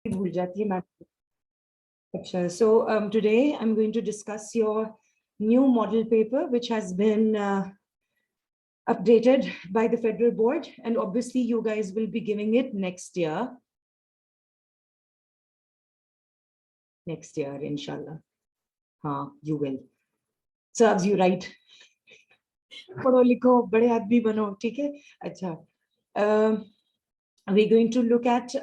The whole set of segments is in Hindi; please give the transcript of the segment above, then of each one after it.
भूल जाती है मैं. अच्छा, so today I'm going to discuss your new model paper which has been updated by the federal board, and obviously you guys will be giving it next year. Next year, inshallah. हाँ, you will. Serves you right. पढ़ो लिखो बड़े आदमी बनो, ठीक है? अच्छा. We're going to look at,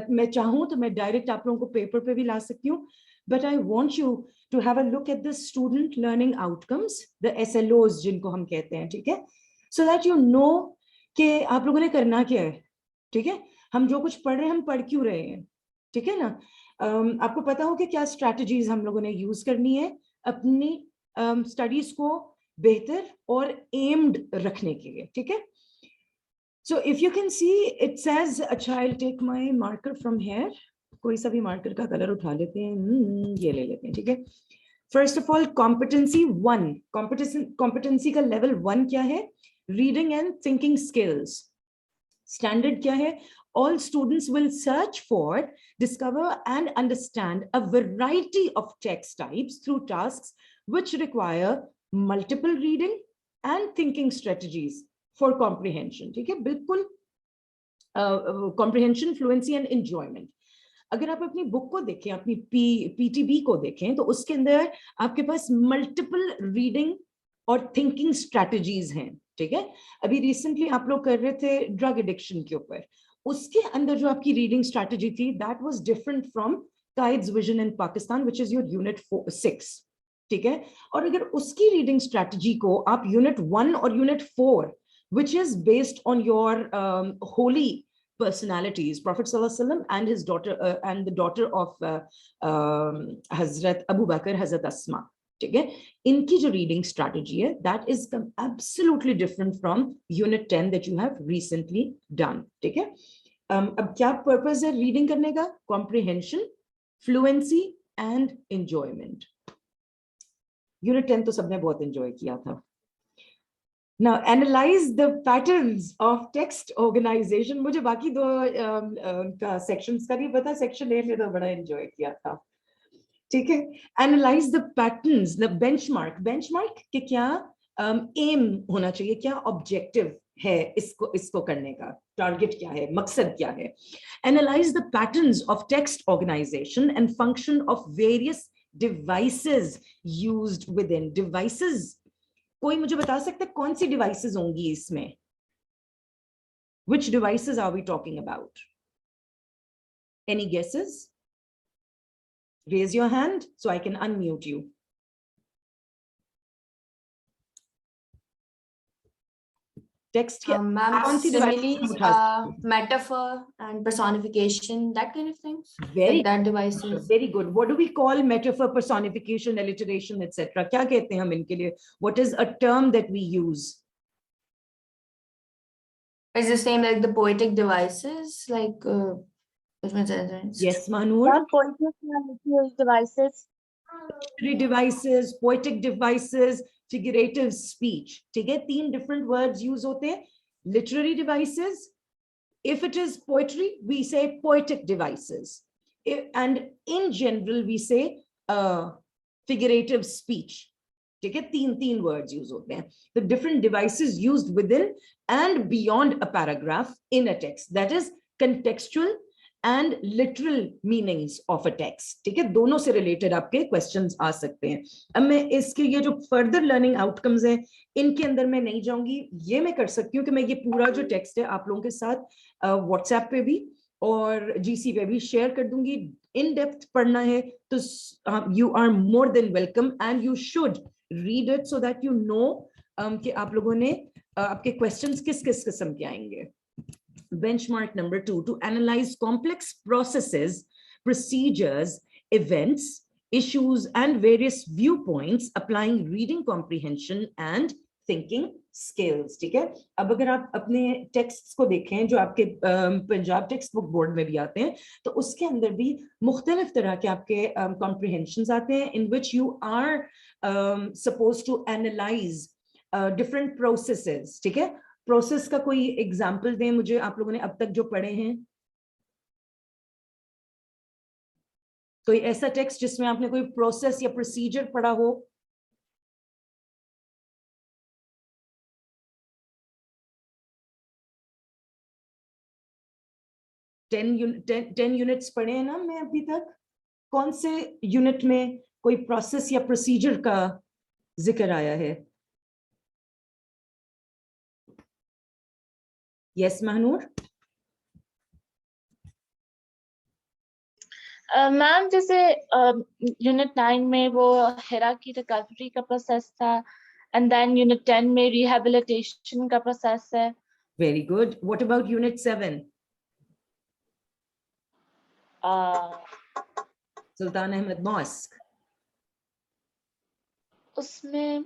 मैं चाहूँ तो मैं direct आप लोगों को paper पे भी ला सकती हूँ, but I want you to have a look at the student learning outcomes, the SLOs जिनको हम कहते हैं, ठीक है? So that you know कि आप लोगों ने करना क्या है, ठीक है? हम जो कुछ पढ़ रहे हैं हम पढ़ क्यों रहे हैं, ठीक है ना? आपको पता हो कि क्या strategies हम लोगों ने use करनी है अपनी studies को बेहतर और aimed रखने के लिए, ठीक है? So if you can see, it says, अच्छा, I'll take my marker from here. कोई सा भी marker का color उठा लेते हैं, ये ले लेते हैं, ठीक है? First of all, competency 1. Competency का level 1 क्या है? Reading and thinking skills. Standard क्या है? All students will search for, discover and understand a variety of text types through tasks which require multiple reading and thinking strategies for comprehension. ठीक है? बिल्कुल comprehension, fluency and enjoyment. अगर आप अपनी बुक को देखें, अपनी PTB को देखें, तो उसके अंदर आपके पास multiple reading और thinking strategies हैं, ठीक है? अभी recently आप लोग कर रहे थे drug addiction के ऊपर, उसके अंदर जो आपकी reading strategy थी, that was different from Qaid's Vision in Pakistan, which is your unit 6, ठीक है? और अगर उसकी reading strategy को आप unit 1 और unit 4, which is based on your holy personalities, Prophet Sallallahu Alaihi Wasallam and his daughter and the daughter of Hazrat Abu Bakr, Hazrat Asma. ठीक है? इनकी जो reading strategy है, that is absolutely different from unit 10 that you have recently done. ठीक है? अब क्या purpose है reading करने का? Comprehension, fluency and enjoyment. Unit 10 तो सबने बहुत enjoy किया था. Now analyze the patterns of text organization. मुझे बाकी दो sections का नहीं पता, section 8 में तो बड़ा enjoy किया था, ठीक है? Analyze the patterns, the benchmark कि क्या aim होना चाहिए, क्या objective है इसको करने का, target क्या है, मकसद क्या है? Analyze the patterns of text organization and function of various devices used within. Devices, कोई मुझे बता सकता है कौन सी devices होंगी इसमें? Which devices are we talking about? Any guesses? Raise your hand so I can unmute you. Text similes, metaphor and personification, that kind of things. Very like that devices. Very good. What do we call metaphor, personification, alliteration, etc.? क्या कहते हैं हम इनके लिए? What is a term that we use? It's the same like the poetic devices, like yes, Manur. Poetic devices. Devices, poetic devices, figurative speech. ठीक है? 3 different words use होते हैं. Literary devices. If it is poetry, we say poetic devices. And in general, we say figurative speech. ठीक है? 3 words use होते हैं. The different devices used within and beyond a paragraph in a text. That is contextual and literal meanings of a text. ठीक है? दोनों से related आपके questions आ सकते हैं. अब मैं इसके ये जो further learning outcomes हैं, इनके अंदर मैं नहीं जाऊंगी. ये मैं कर सकती हूँ कि मैं ये पूरा जो text है आप लोगों के साथ WhatsApp पे भी और GC पे भी share कर दूंगी. In depth पढ़ना है तो you are more than welcome and you should read it so that you know कि आप लोगों ने आपके questions किस किस्म के आएंगे. Benchmark number 2, to analyze complex processes, procedures, events, issues, and various viewpoints, applying reading comprehension and thinking skills. ठीक है? अब अगर आप अपने texts को देखें जो आपके पंजाब टेक्स्ट बुक बोर्ड में भी आते हैं, तो उसके अंदर भी मुख्तलिफ तरह के आपके comprehensions आते हैं, in which you are supposed to analyze different processes. ठीक है? प्रोसेस का कोई एग्जाम्पल दें मुझे, आप लोगों ने अब तक जो पढ़े हैं. कोई ऐसा टेक्स्ट जिसमें आपने कोई प्रोसेस या प्रोसीजर पढ़ा हो? टेन यूनिट्स पढ़े हैं ना मैं अभी तक? कौन से यूनिट में कोई प्रोसेस या प्रोसीजर का जिक्र आया है? यस महनूर? मैम जैसे यूनिट 9 में वो हेरा की रिकवरी का प्रोसेस था, एंड देन यूनिट 10 में रिहैबिलिटेशन का प्रोसेस है. Very good. What about unit 7? Sultan Ahmed mosque. उसमें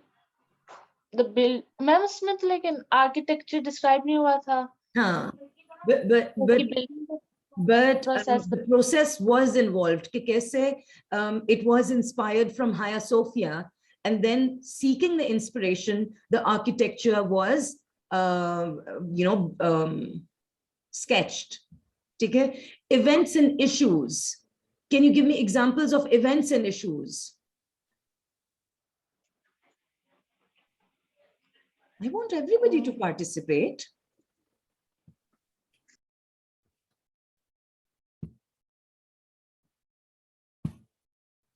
द बिल मैम, उसमें तो लेकिन आर्किटेक्चर डिस्क्राइब नहीं हुआ था. हाँ, but building process. the process was involved कि कैसे it was inspired from Hagia Sophia, and then seeking the inspiration, the architecture was sketched. ठीक है? Events and issues. Can you give me examples of events and issues? I want everybody to participate.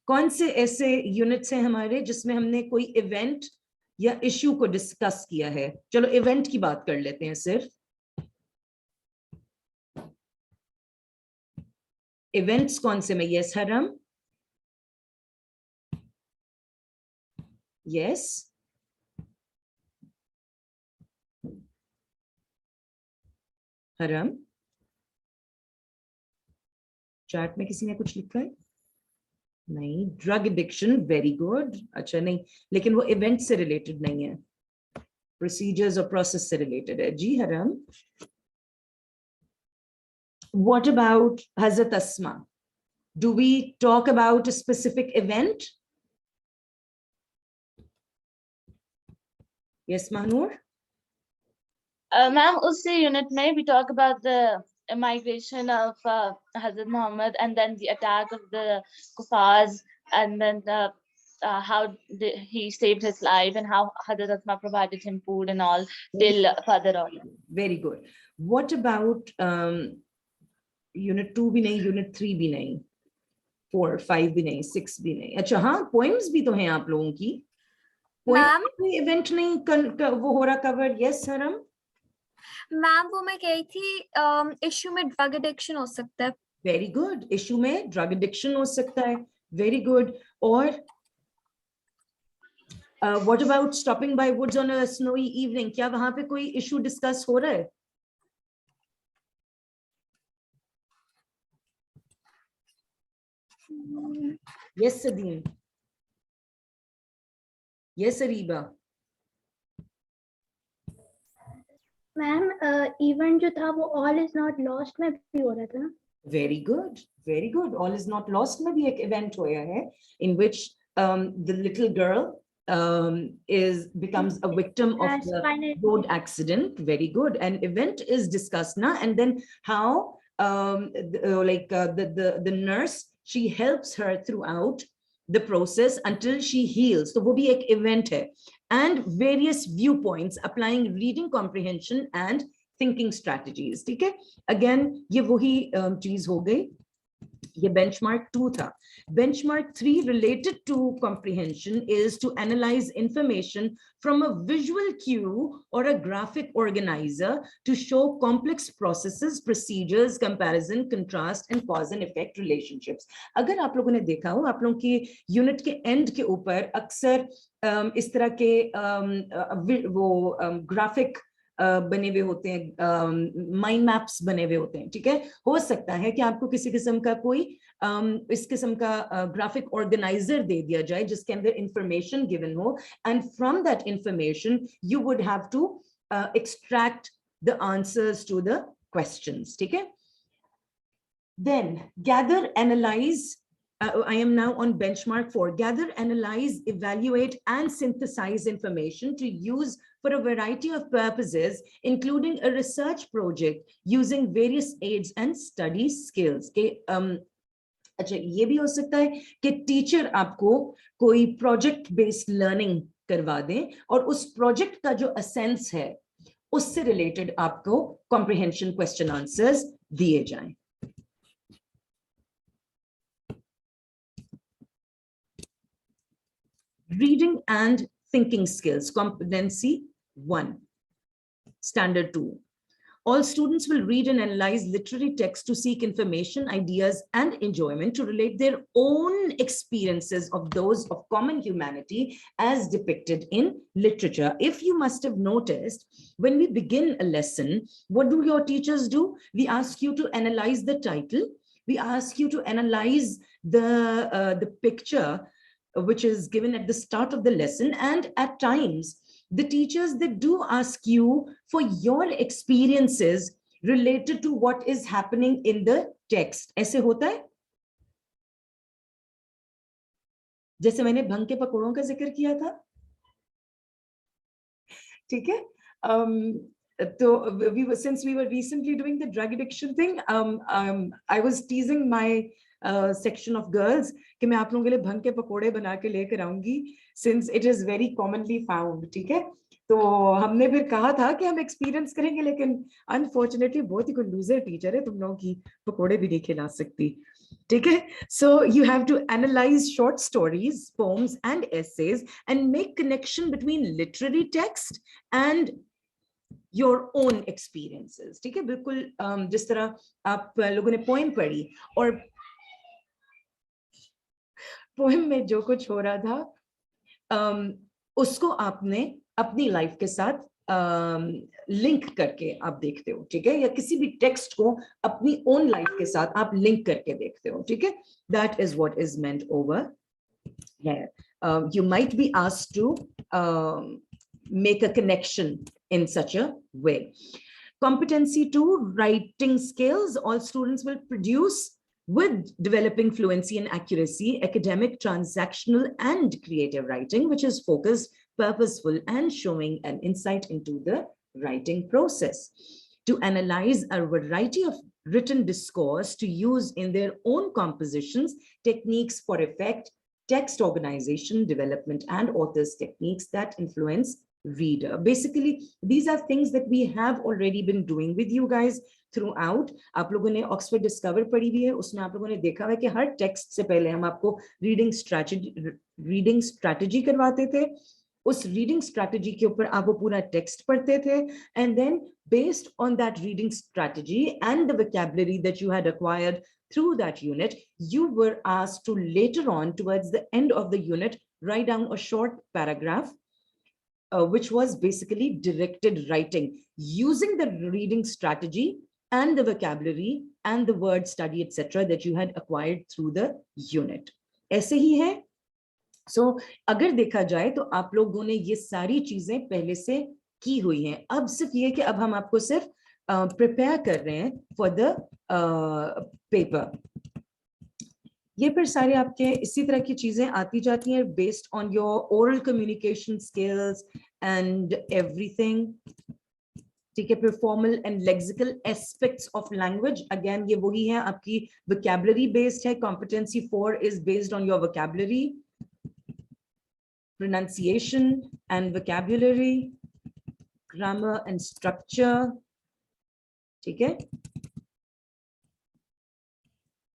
कौन से ऐसे यूनिट्स हैं हमारे जिसमें हमने कोई इवेंट या इश्यू को डिस्कस किया है? चलो इवेंट की बात कर लेते हैं सिर्फ. इवेंट्स कौन से में? यस हरम? यस हरम? चैट में किसी ने कुछ लिखा है? नहीं. Drug addiction, very good. अच्छा नहीं, लेकिन वो इवेंट से रिलेटेड नहीं है, प्रोसीजर्स और प्रोसेस से रिलेटेड है. जी हरम? What about Hazrat Asma? Do we talk about a specific event? Yes, Mahnoor? Ma'am, usi unit में we talk about the migration of Hazrat Muhammad, and then the attack of the kuffars, and then how he saved his life, and how Hazrat Asma provided him food and all till further on. Very good. What about unit 2 भी नहीं, unit 3 भी नहीं, 4, 5 भी नहीं, 6 भी नहीं? अच्छा हाँ, poems भी तो हैं आप लोगों की. मैम इवेंट नहीं वो हो रहा कवर. यस हरम? मैम वो मैं कही थी इश्यू में ड्रग एडिक्शन हो सकता है. Very good. इश्यू में ड्रग एडिक्शन हो सकता है. Very good. और what about stopping by woods on a snowy evening? क्या वहां पे कोई इशू डिस्कस हो रहा है? Yes Sadeem? Yes Areeba? Ma'am event जो था वो ऑल इज नॉट लॉस्ट में भी हो रहा था ना. Very good, very good. All is not lost में भी एक इवेंट होया है in which the little girl becomes a victim of the road accident. Very good. An event is discussed now, and then how the nurse, she helps her throughout the process until she heals. So wo bhi ek event hai. And various viewpoints applying reading comprehension and thinking strategies. ठीक है? Again ये वही चीज हो गई. ये benchmark 2 था. Benchmark 3 related to comprehension is to analyze information from a visual cue or a graphic organizer to show complex processes, procedures, comparison, contrast, and cause and effect relationships. अगर आप लोगों ने देखा हो, आप लोगों की यूनिट के एंड के ऊपर अक्सर इस तरह के वो ग्राफिक बने हुए होते हैं, माइंड मैप्स बने हुए होते हैं. ठीक है? हो सकता है कि आपको किसी किस्म का कोई इस किस्म का ग्राफिक ऑर्गेनाइजर दे दिया जाए जिसके अंदर इंफॉर्मेशन गिवन हो, and from that information you would have to extract the answers to the questions. ठीक है? Then gather, analyze. I am now on benchmark 4. Gather, analyze, evaluate, and synthesize information to use for a variety of purposes, including a research project using various aids and study skills. अच्छा, ये भी हो सकता है कि टीचर आपको कोई प्रोजेक्ट बेस्ड लर्निंग करवा दें और उस प्रोजेक्ट का जो एसेंस है उससे रिलेटेड आपको कॉम्प्रिहेंशन क्वेश्चन आंसर्स दिए जाएं। Reading and thinking skills, competency 1, standard 2. All students will read and analyze literary text to seek information, ideas, and enjoyment to relate their own experiences of those of common humanity as depicted in literature. If you must have noticed, when we begin a lesson, what do your teachers do? We ask you to analyze the title. We ask you to analyze the picture which is given at the start of the lesson, and at times the teachers, they do ask you for your experiences related to what is happening in the text. ऐसे होता है? जैसे मैंने भंग के पकौड़ों का जिक्र किया था, ठीक है? So since we were recently doing the drug addiction thing, I was teasing my section of girls कि मैं आप लोगों के लिए भंग के पकोड़े बना के लेकर आऊंगी, since it is very commonly found, ठीक है? तो हमने फिर कहा था कि हम एक्सपीरियंस करेंगे, लेकिन अनफॉर्चुनेटली बहुत ही कोई लूजर टीचर है, तुम लोगों की पकोड़े भी नहीं खिला सकती, ठीक है? So you have to analyze short stories, poems and essays and make connection between literary text and your own experiences, ठीक है? बिल्कुल जिस तरह आप लोगों ने पोएम पढ़ी और पोएम में जो कुछ हो रहा था उसको आपने अपनी लाइफ के साथ लिंक करके आप देखते हो, ठीक है? या किसी भी टेक्स्ट को अपनी ओन लाइफ के साथ आप लिंक करके देखते हो, ठीक है? That is what is meant over here. You might be asked to make a connection in such a way. Competency 2, writing skills. All students will produce, with developing fluency and accuracy, academic, transactional, and creative writing, which is focused, purposeful, and showing an insight into the writing process. To analyze a variety of written discourse to use in their own compositions, techniques for effect, text organization, development, and authors' techniques that influence reader. Basically, these are things that we have already been doing with you guys throughout. आप लोगों ने ऑक्सफोर्ड डिस्कवर पढ़ी हुई है, उसमें आप लोगों ने देखा है कि हर टेक्स्ट से पहले हम आपको रीडिंग स्ट्रैटेजी करवाते थे. उस रीडिंग स्ट्रैटेजी के ऊपर आप वो पूरा टेक्स्ट पढ़ते थे, and then based on that reading strategy and the vocabulary that you had acquired through that unit, you were asked to later on, towards the end of the unit, write down a short paragraph which was basically directed writing using the reading strategy and the vocabulary and the word study, etc., that you had acquired through the unit. ऐसे ही है. So अगर देखा जाए तो आप लोगों ने ये सारी चीजें पहले से की हुई हैं. अब सिर्फ ये कि अब हम आपको सिर्फ प्रिपेयर कर रहे हैं फॉर द पेपर. ये फिर सारे आपके इसी तरह की चीजें आती जाती हैं based on your oral communication skills and everything, ठीक है? फिर formal and lexical aspects of language, again ये वही है, आपकी वोकैबुलरी बेस्ड है. Competency 4 is based on your vocabulary, pronunciation and vocabulary, grammar and structure, ठीक है?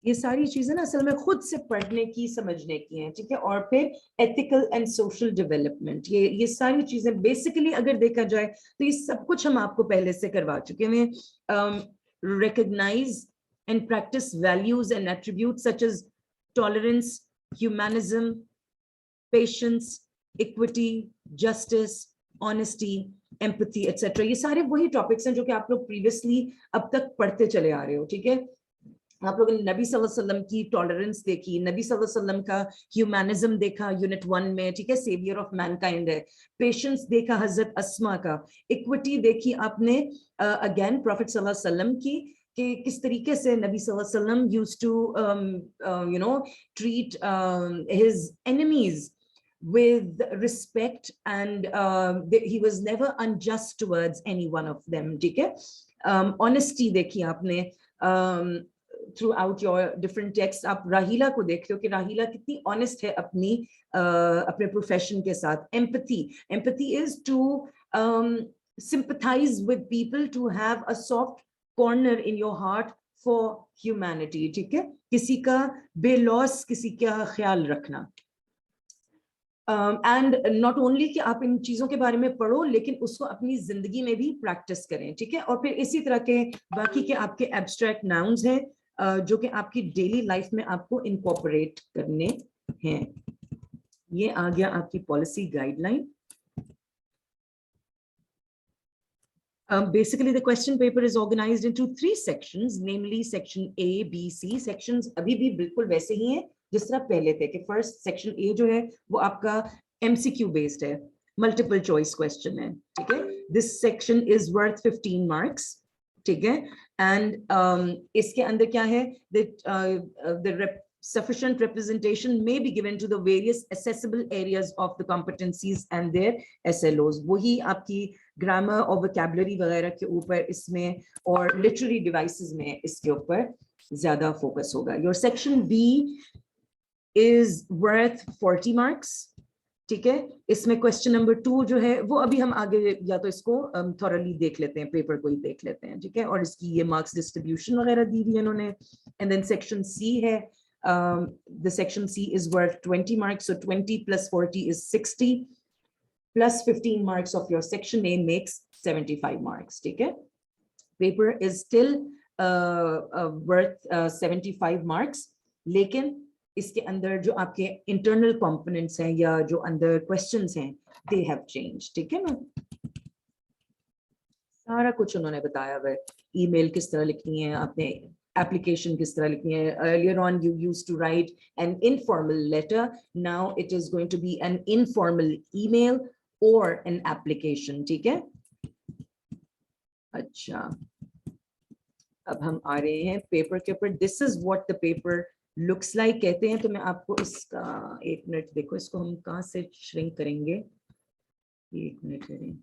ये सारी चीजें ना असल में खुद से पढ़ने की, समझने की हैं, ठीक है? और फिर ethical and social development, ये सारी चीजें बेसिकली अगर देखा जाए तो ये सब कुछ हम आपको पहले से करवा चुके हैं. Recognize and practice values and attributes such as tolerance, humanism, patience, equity, justice, honesty, empathy, etc. ये सारे वही टॉपिक्स हैं जो कि आप लोग प्रीवियसली अब तक पढ़ते चले आ रहे हो, ठीक है? आप लोगों ने नबी सल्लल्लाहु अलैहि वसल्लम की टॉलरेंस देखी, नबी सल्लल्लाहु अलैहि वसल्लम का ह्यूमैनिज्म देखा यूनिट 1 में, ठीक है? सेवियर ऑफ मैनकाइंड है. पेशेंस देखा हजरत अस्मा का. इक्विटी देखी आपने अगेन प्रॉफिट सल्लल्लाहु अलैहि वसल्लम की, कि किस तरीके से नबी सल्लल्लाहु अलैहि वसल्लम used to treat his enemies with respect, and he was never unjust towards any one of them, ठीक है? Honesty देखी आपने, throughout your different texts, आप राहीला को देखते हो कि राहीला कितनी honest है अपने profession के साथ. Empathy is to sympathize with people, to have a soft corner in your heart for humanity. ठीक है, किसी का बेलौस किसी का ख्याल रखना. And not only कि आप इन चीजों के बारे में पढ़ो, लेकिन उसको अपनी जिंदगी में भी प्रैक्टिस करें. ठीक है, और फिर इसी तरह के बाकी के आपके एब्स्ट्रैक्ट नाउन्स हैं जो कि आपकी डेली लाइफ में आपको इनकॉर्पोरेट करने हैं. ये आ गया आपकी policy guideline. Basically, the question paper is organized into 3 sections, namely section A, B, C. Sections अभी भी बिल्कुल वैसे ही हैं जिस तरह पहले थे कि first section A जो है वो आपका MCQ based है, multiple choice question है. ठीक है, this section is worth 15 marks. ठीक है, and इसके अंदर क्या है, that sufficient representation may be given to the various accessible areas of the competencies and their SLOs. वही आपकी grammar और vocabulary वगैरह के ऊपर इसमें और literary devices में इसके ऊपर ज़्यादा focus होगा. Your section B is worth 40 marks. ठीक है, इसमें question number 2 जो है वो अभी हम आगे या तो इसको thoroughly देख लेते हैं, paper को ही देख लेते हैं. ठीक है, और इसकी ये marks distribution वगैरह दी हुई है इन्होंने. And then section C है. The section C is worth 20 marks, so 20 plus 40 is 60, plus 15 marks of your section A makes 75 marks. ठीक है, paper is still worth 75 marks, लेकिन इसके अंदर जो आपके internal components हैं या जो अंदर questions हैं, they have changed. ठीक है ना, सारा कुछ उन्होंने बताया है. ईमेल किस तरह लिखनी है, आपने application किस तरह लिखनी है. Earlier on you used to write an informal letter, now it is going to be an informal email or an application. ठीक है, अच्छा अब हम आ रहे हैं पेपर के ऊपर. This is what the paper looks like कहते हैं. तो मैं आपको इसका एक मिनट देखो, इसको हम कहाँ से shrink करेंगे. एक मिनट करें,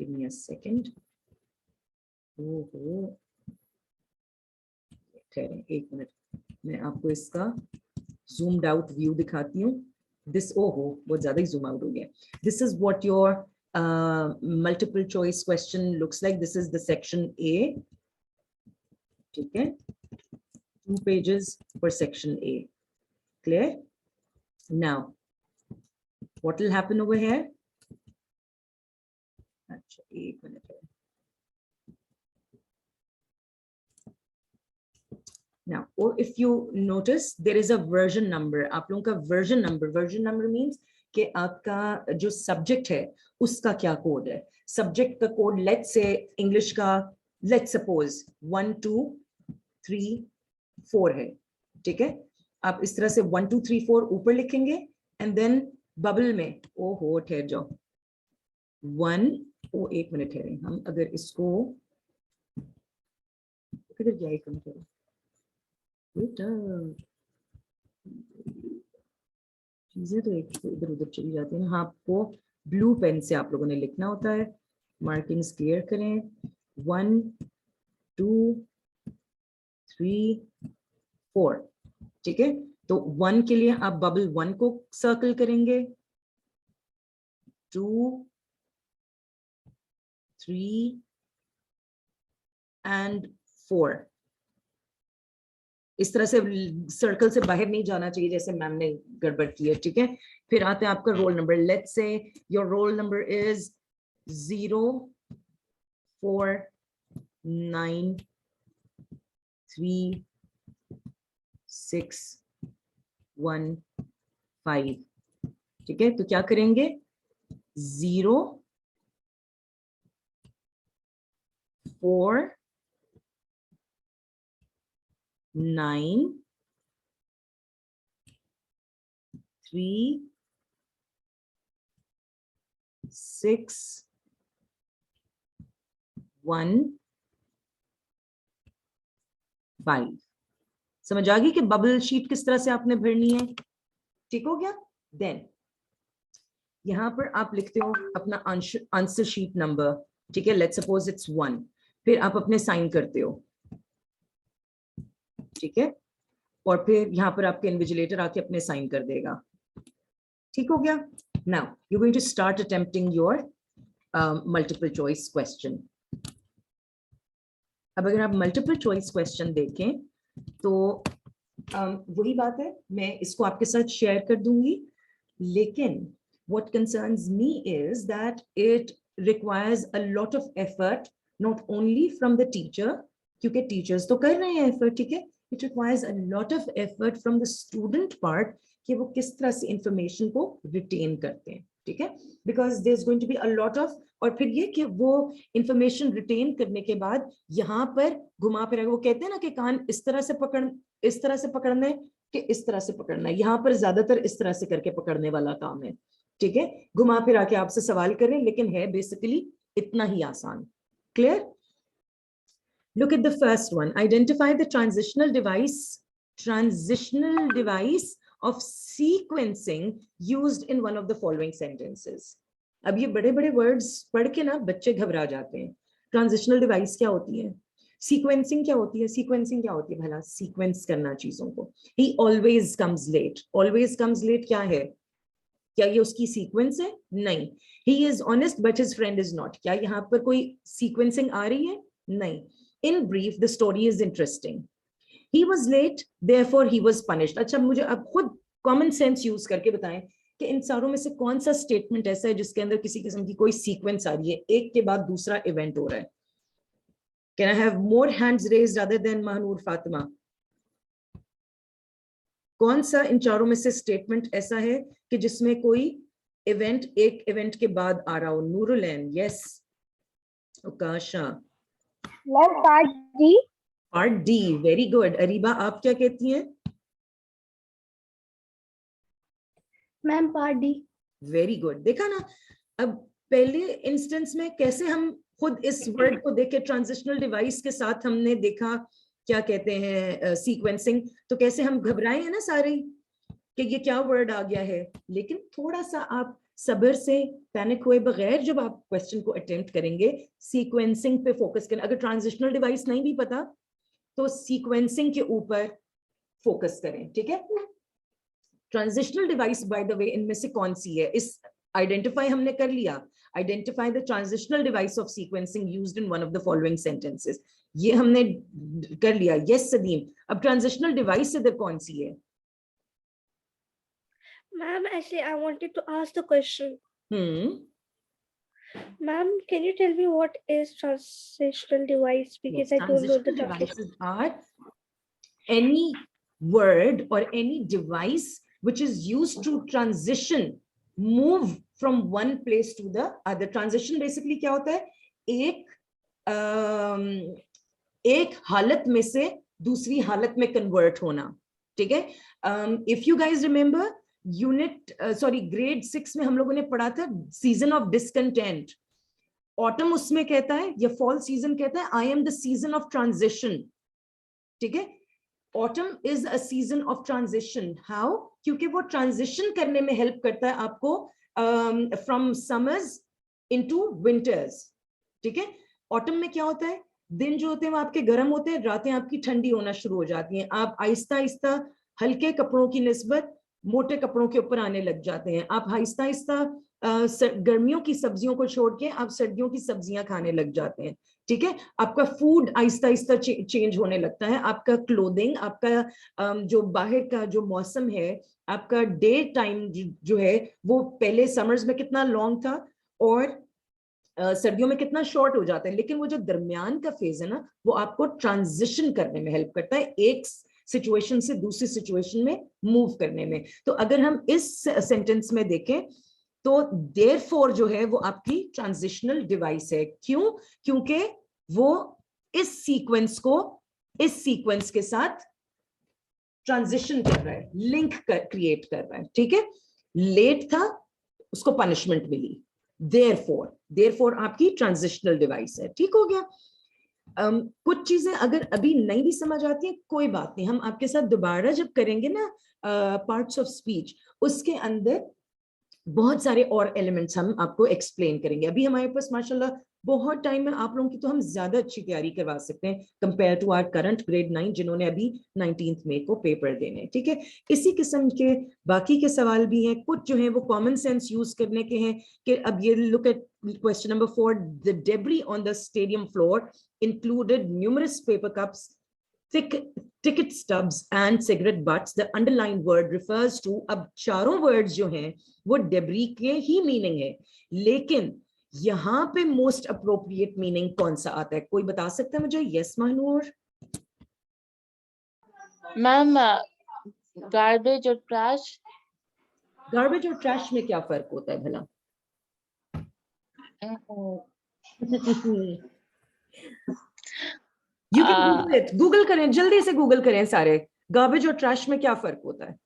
give me a second. ओहो, एक मिनट, मैं आपको इसका zoomed out view दिखाती हूँ. This ओहो बहुत ज्यादा ही zoom out हो गया. This is what your multiple choice question looks like. This is the section A. ठीक है, 2 pages for section A. Clear? Now, what will happen over here? अच्छा एक minute. Now, or if you notice, there is a version number. आप लोगों का version number means कि आपका जो subject है उसका क्या code है. Subject का code, let's say English का, let's suppose 1 2 3 4 है. ठीक है, आप इस तरह से 1 2 3 4 ऊपर लिखेंगे and then bubble में, ओहो ठहर जाओ, 1 ओ एक मिनट ठहरें, हम अगर इसको किधर जाए कम करें चीजें तो एक इधर उधर चली जाती हैं. हाँ, आपको ब्लू पेन से आप लोगों ने लिखना होता है. मार्किंग्स क्लियर करें. 1 2 3 4. ठीक है, तो 1 के लिए आप बबल 1 को सर्कल करेंगे. 2 3 and 4. इस तरह से सर्कल से बाहर नहीं जाना चाहिए जैसे मैम ने गड़बड़ की है. ठीक है, फिर आते हैं आपका roll number. Let's say your roll number is 0 4 9 3 6 1 5. ठीक है, तो क्या करेंगे, 0 4 9 3 6 1 5. समझ आ गई कि बबल शीट किस तरह से आपने भरनी है. ठीक हो गया. देन यहां पर आप लिखते हो अपना आंसर शीट नंबर. ठीक है, लेट्स सपोज इट्स 1. फिर आप अपने साइन करते हो. ठीक है, और फिर यहाँ पर आपके इन्विजिलेटर आके अपने साइन कर देगा। ठीक हो गया। Now you going to start attempting your multiple choice question. अब अगर आप मल्टीपल चॉइस क्वेश्चन देखें तो वही बात है, मैं इसको आपके साथ शेयर कर दूंगी, लेकिन what concerns me is that it requires a lot of effort not only from the teacher, क्योंकि teachers तो कर रहे हैं effort, ठीक है, it requires a lot of effort from the student part कि वो किस तरह से information को retain करते हैं, ठीक है, because there's going to be a lot of, और फिर ये कि वो information retain करने के बाद यहाँ पर घुमा फिरा, वो कहते हैं ना कि कान इस तरह से पकड़ना है कि इस तरह से पकड़ना है, यहाँ पर ज्यादातर इस तरह से करके पकड़ने वाला काम है, ठीक है, घुमा फिरा के आपसे सवाल करें, लेकिन है बेसिकली इतना ही आसान। Clear? Look at the first one. Identify the transitional device of sequencing used in one of the following sentences. अब ये बड़े बड़े वर्ड्स पढ़ के ना बच्चे घबरा जाते हैं। ट्रांजिशनल डिवाइस क्या होती है, सीक्वेंसिंग क्या होती है, सीक्वेंसिंग क्या होती है, भला सीक्वेंस करना चीजों को। He always comes late, always comes late क्या है, क्या ये उसकी सीक्वेंस है? नहीं। He is honest but his friend is not, क्या यहाँ पर कोई सीक्वेंसिंग आ रही है? नहीं। In brief, the story is interesting. He was late, therefore he was punished. अच्छा, मुझे अब खुद कॉमन सेंस यूज करके बताएं कि इन सारों में से कौन सा स्टेटमेंट ऐसा है जिसके अंदर किसी किस्म की कोई सीक्वेंस आ रही है, एक के बाद दूसरा इवेंट हो रहा है। Can I have more hands raised other than Mahnur Fatima? कौन सा इन चारों में से स्टेटमेंट ऐसा है कि जिसमें कोई इवेंट एक इवेंट के बाद आ रहा हो? Nurulain, yes. Ukasha, part D, very good. Areeba, आप क्या कहती हैं? Ma'am part D. Very good. देखा ना, अब पहले इंस्टेंस में कैसे हम खुद इस वर्ड को देख के ट्रांजिशनल डिवाइस के साथ हमने देखा क्या कहते हैं सीक्वेंसिंग, तो कैसे हम घबराए हैं ना सारे कि ये क्या वर्ड आ गया है। लेकिन थोड़ा सा आप सब्र से, पैनिक हुए बगैर जब आप क्वेश्चन को अटेम्प्ट करेंगे, सीक्वेंसिंग पे फोकस करें। अगर ट्रांजिशनल डिवाइस नहीं भी पता तो सीक्वेंसिंग के ऊपर फोकस करें, ठीक है। Transitional device by the way इनमें से कौन सी है, इस आइडेंटिफाई हमने कर लिया। Identify the transitional device of sequencing used in one of the following sentences, ये हमने कर लिया। यस सदीम, अब ट्रांजिशनल डिवाइस इधर कौन सी है? Ma'am, actually, I wanted to ask the question. Ma'am, can you tell me what is transitional device? Because Yes, I don't know the transitional definition. devices are any word or any device which is used to transition, move from one place to the other. Transition basically क्या होता है? एक हालत में से दूसरी हालत में कन्वर्ट होना, ठीक है। If you guys remember grade 6 में हम लोगों ने पढ़ा था सीजन ऑफ डिसकंटेंट। ऑटम उसमें कहता है या फॉल सीजन कहता है I am the season of transition, ठीक है। Autumn is a season of transition. How? क्योंकि वो ट्रांजिशन करने में हेल्प करता है आपको फ्रॉम समर्स इनटू विंटर्स, ठीक है। ऑटम में क्या होता है, दिन जो होते हैं वो आपके गर्म होते हैं, रातें आपकी ठंडी होना शुरू हो जाती हैं, आप आहिस्ता आहिस्ता हल्के कपड़ों की निस्बत मोटे कपड़ों के ऊपर आने लग जाते हैं, आप आहिस्ता आहिस्ता गर्मियों की सब्जियों को छोड़ के आप सर्दियों की सब्जियां खाने लग जाते हैं, ठीक है। आपका फूड आहिस्ता आहिस्ता चेंज होने लगता है, आपका क्लोथिंग, आपका जो बाहर का जो मौसम है, आपका डे टाइम जो है वो पहले समर्स में कितना लॉन्ग था और सर्दियों में कितना शॉर्ट हो जाता है। लेकिन वो जो दरमियान का फेज है ना, वो आपको ट्रांजिशन करने में हेल्प करता है, एक सिचुएशन से दूसरी सिचुएशन में मूव करने में। तो अगर हम इस सेंटेंस में देखें तो देयरफॉर जो है वो आपकी ट्रांजिशनल डिवाइस है। क्यों? क्योंकि वो इस सीक्वेंस के साथ ट्रांजिशन कर रहा है, लिंक क्रिएट कर रहा है, ठीक है। लेट था, उसको पनिशमेंट मिली, देयरफॉर आपकी ट्रांजिशनल डिवाइस है, ठीक हो गया। कुछ चीजें अगर अभी नहीं भी समझ आती है कोई बात नहीं, हम आपके साथ दोबारा जब करेंगे ना पार्ट्स ऑफ स्पीच, उसके अंदर बहुत सारे और एलिमेंट्स हम आपको एक्सप्लेन करेंगे। अभी हमारे पास माशाल्लाह बहुत टाइम है आप लोगों की, तो हम ज्यादा अच्छी तैयारी करवा सकते हैं compare to our current grade 9 जिन्होंने अभी 19 मई को पेपर देने। ठीक है, इसी किस्म के बाकी के सवाल भी हैं, कुछ जो है वो कॉमन सेंस यूज करने के हैं कि अब ये look at question number 4, the debris on the stadium floor included numerous paper cups, thick ticket stubs and cigarette butts. The underlined word refers to, अब चारों words जो हैं वो debris के ही meaning है, लेकिन यहाँ पे most appropriate meaning कौन सा आता है, कोई बता सकता है मुझे? Yes महानूर? मैम गार्बेज और ट्रैश। Garbage और trash में क्या फर्क होता है भला? You can Google it. Google करें, जल्दी से Google करें सारे, गार्बेज और ट्रैश में क्या फर्क होता है?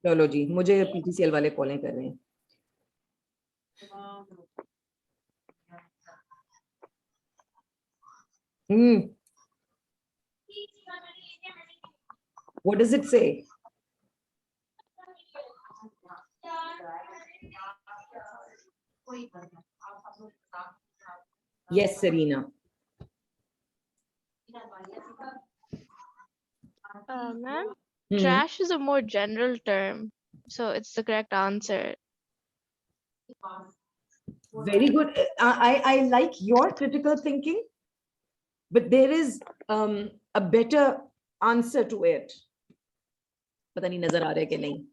चलो जी, मुझे पीटीसीएल वाले कॉलें कर रहे हैं। What does it say? Yes, Serena. Ma'am, Hmm. trash is a more general term, so it's the correct answer. Very good. I like your critical thinking, but there is a better answer to it. पता नहीं नजर आ रहा है कि नहीं?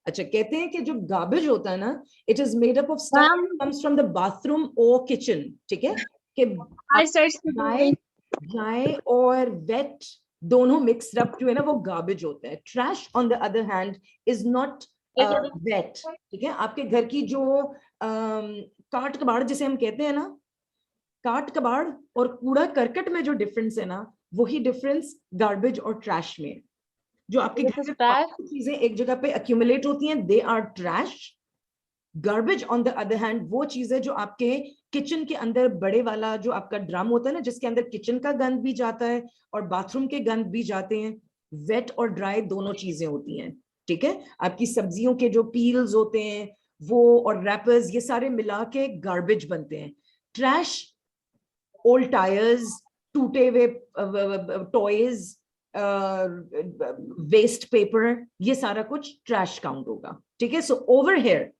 अच्छा, कहते हैं कि जो गार्बेज होता है ना, it is made up of stuff that comes from the bathroom or kitchen. ठीक है, कि dry और wet दोनों मिक्स अप जो है ना वो गार्बेज होता है। Trash on the other hand is not wet. ठीक है, आपके घर की जो काट कबाड़ जिसे हम कहते हैं ना, काट कबाड़ और कूड़ा करकट में जो डिफरेंस है ना, वही डिफरेंस गार्बेज और ट्रैश में। जो आपके घर में चीजें एक जगह पे अक्यूमुलेट होती हैं, they are trash. Garbage on the other hand वो चीजें जो आपके किचन के अंदर बड़े वाला जो आपका ड्रम होता है ना, जिसके अंदर किचन का गंद भी जाता है और बाथरूम के गंद भी जाते हैं, वेट और ड्राई दोनों चीजें होती हैं। ठीक है, आपकी सब्जियों के जो पील्स होते हैं वो और रैपर्स, ये सारे मिला के गार्बेज बनते हैं। ट्रैश, ओल्ड टायर्स, टूटे हुए टॉयज, वेस्ट पेपर, ये सारा कुछ ट्रैश काउंट होगा। ठीक है, सो ओवर हियर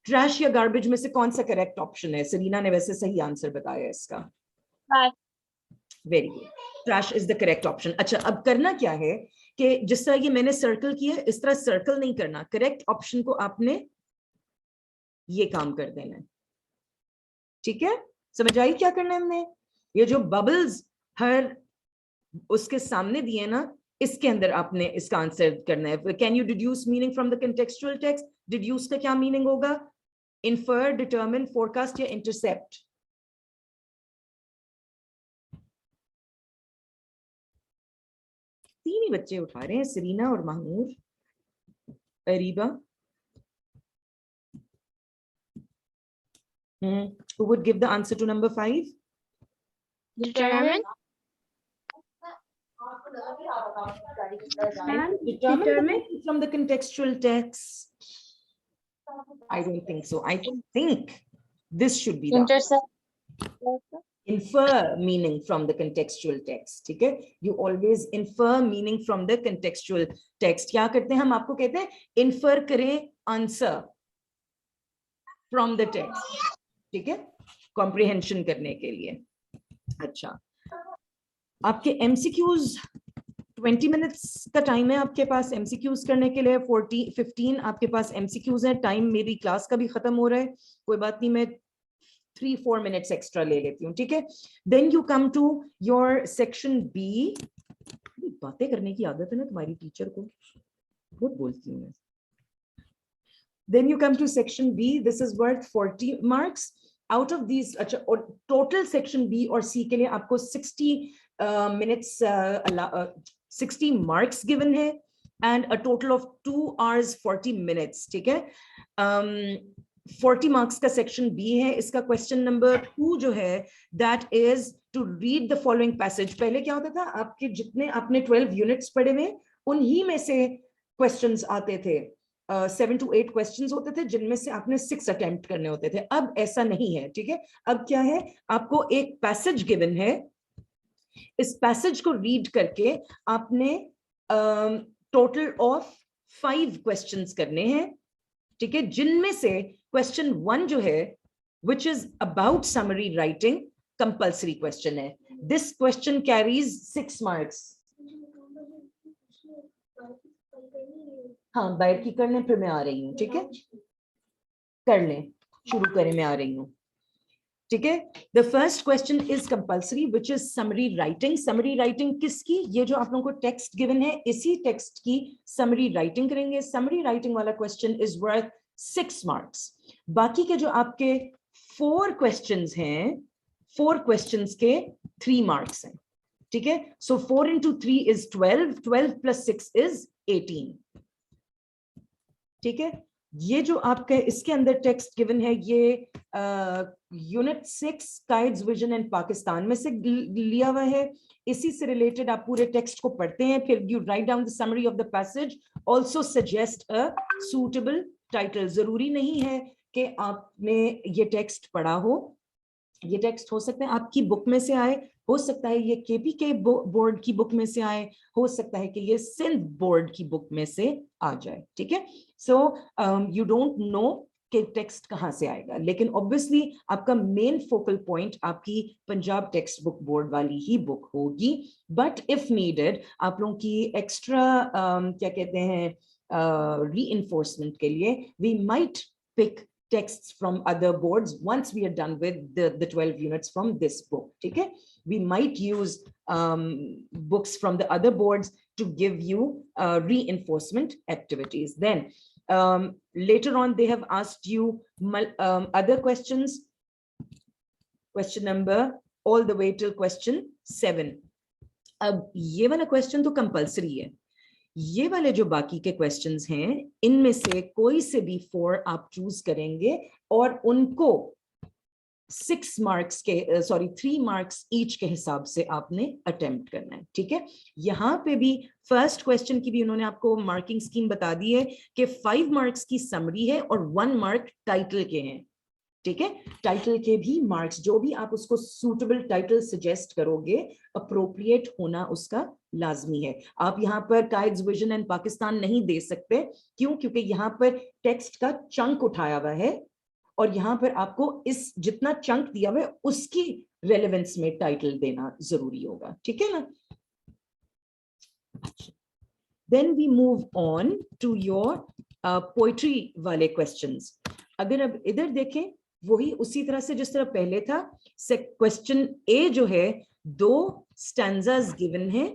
ट्रैश या गार्बेज में से कौन सा करेक्ट ऑप्शन है? सरीना ने वैसे सही आंसर बताया इसका। Very good, trash is the correct option. अच्छा, अब करना क्या है कि जिस तरह ये मैंने सर्कल किया, इस तरह सर्कल नहीं करना, करेक्ट ऑप्शन को आपने ये काम कर देना है। ठीक है, समझ आई क्या करना है हमने? ये जो बबल्स हर उसके सामने दिए ना, इसके अंदर आपने इसका आंसर करना है। Can you deduce meaning from the contextual text? Deduce का क्या मीनिंग होगा? इन्फर, डिटरमिन, फोरकास्ट या इंटरसेप्ट? तीन ही बच्चे उठा रहे हैं, सरीना और Mahmood. Areeba, who would give the answer to number 5? Determine. Determine from the contextual text. I don't think so. I think this should be the infer meaning from the contextual text. ठीक है, you always infer meaning from the contextual text. क्या करते हैं हम? आपको कहते हैं infer करें answer from the text. ठीक है, comprehension करने के लिए। अच्छा, आपके MCQs 20 मिनट्स का टाइम है आपके पास MCQs करने के लिए। 15 आपके पास MCQs है। टाइम मेरी क्लास का भी खत्म हो रहा है, कोई बात नहीं, मैं 3-4 मिनट्स एक्स्ट्रा ले लेती हूँ। ठीक है, then you come to your section B. बातें करने की आदत है ना तुम्हारी टीचर को, बहुत बोलती हूँ मैं। Then you come to section B. This is worth 40 marks. Out of these, अच्छा, और total section B और C के लिए आपको 60 minutes 60 marks given है and a total of 2 hours 40 minutes. ठीक है, 40 मार्क्स का सेक्शन बी है। इसका क्वेश्चन नंबर 2 जो है that is to read the following passage. पहले क्या होता था, आपके जितने आपने 12 यूनिट्स पढ़े हुए उन्हीं में से क्वेश्चंस आते थे, 7 to 8 क्वेश्चंस होते थे जिनमें से आपने 6 अटेम्प्ट करने होते थे। अब ऐसा नहीं है, ठीक है। अब क्या है, आपको एक पैसेज गिवन है, इस पैसेज को रीड करके आपने टोटल ऑफ 5 क्वेश्चंस करने हैं, ठीक है, जिनमें से क्वेश्चन 1 जो है which is about summary writing, compulsory question है। This question carries 6 marks। हाँ, बैठ की करने पे मैं आ रही हूँ, ठीक है, कर लें, शुरू करें, मैं आ रही हूँ, ठीक है। The first question is compulsory which is summary writing. Summary writing किसकी, ये जो आप लोगों को टेक्स्ट गिवन है इसी टेक्स्ट की समरी राइटिंग करेंगे। समरी राइटिंग वाला क्वेश्चन इज वर्थ 6 मार्क्स। बाकी के जो आपके 4 क्वेश्चंस हैं, 4 क्वेश्चंस के 3 मार्क्स हैं, ठीक है। सो 4 into 3 is 12, 12 plus 6 is 18, ठीक है। ये जो आपके इसके अंदर टेक्स्ट गिवन है ये यूनिट 6 काइड्स विजन एंड पाकिस्तान में से लिया हुआ है। इसी से रिलेटेड आप पूरे टेक्स्ट को पढ़ते हैं, फिर you write down the summary of the passage, also suggest a suitable title. जरूरी नहीं है कि आपने ये टेक्स्ट पढ़ा हो, ये टेक्स्ट हो सकता है आपकी बुक में से आए, हो सकता है ये केपीके बोर्ड की बुक में से आए, हो सकता है कि ये सिंध बोर्ड की बुक में से आ जाए, ठीक है। सो यू डोंट नो कि टेक्स्ट कहाँ से आएगा, लेकिन ऑब्वियसली आपका मेन फोकल पॉइंट आपकी पंजाब टेक्स्ट बुक बोर्ड वाली ही बुक होगी। बट इफ नीडेड आप लोगों की एक्स्ट्रा क्या कहते हैं रीइंफोर्समेंट के लिए we might pick texts from other boards once we are done with the 12 units from this book, ठीक है। We might use books from the other boards to give you reinforcement activities. Then later on they have asked you other questions, question number all the way till question 7. अब ये वाला क्वेश्चन तो कंपल्सरी है, ये वाले जो बाकी के क्वेश्चंस हैं इनमें से कोई से भी 4 आप चूज करेंगे और उनको 6 मार्क्स के 3 मार्क्स ईच के हिसाब से आपने अटेम्प्ट करना है, ठीक है। यहाँ पे भी फर्स्ट क्वेश्चन की भी उन्होंने आपको मार्किंग स्कीम बता दी है कि 5 मार्क्स की समरी है और 1 मार्क टाइटल के हैं, ठीक है। टाइटल के भी मार्क्स, जो भी आप उसको सूटेबल टाइटल सजेस्ट करोगे अप्रोप्रिएट होना उसका लाजमी है। आप यहाँ पर काइड्स विजन एंड पाकिस्तान नहीं दे सकते, क्यों, क्योंकि यहाँ पर टेक्स्ट का चंक उठाया हुआ है और यहाँ पर आपको इस जितना चंक दिया हुआ है उसकी रेलेवेंस में टाइटल देना जरूरी होगा, ठीक है ना। Then we move on to your poetry वाले क्वेश्चंस। अगर अब इधर देखें वही उसी तरह से जिस तरह पहले था। क्वेश्चन ए जो है 2 स्टैंजास गिवन है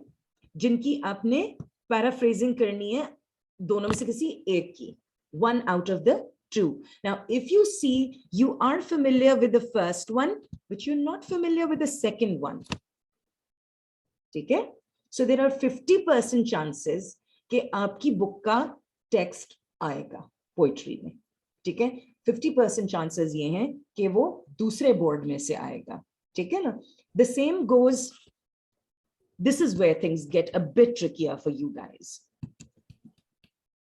जिनकी आपने पैराफ्रेजिंग करनी है दोनों में से किसी एक की, 1 out of the 2. Now if you see you are familiar with the first one but you're not familiar with the second one, ठीक है। So there are 50% chances कि आपकी बुक का टेक्स्ट आएगा पोइट्री में, ठीक है। 50% चांसेस ये हैं कि वो दूसरे बोर्ड में से आएगा, ठीक है ना। The same goes, this is where things get a bit trickier for you guys.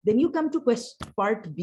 Then you come to part B.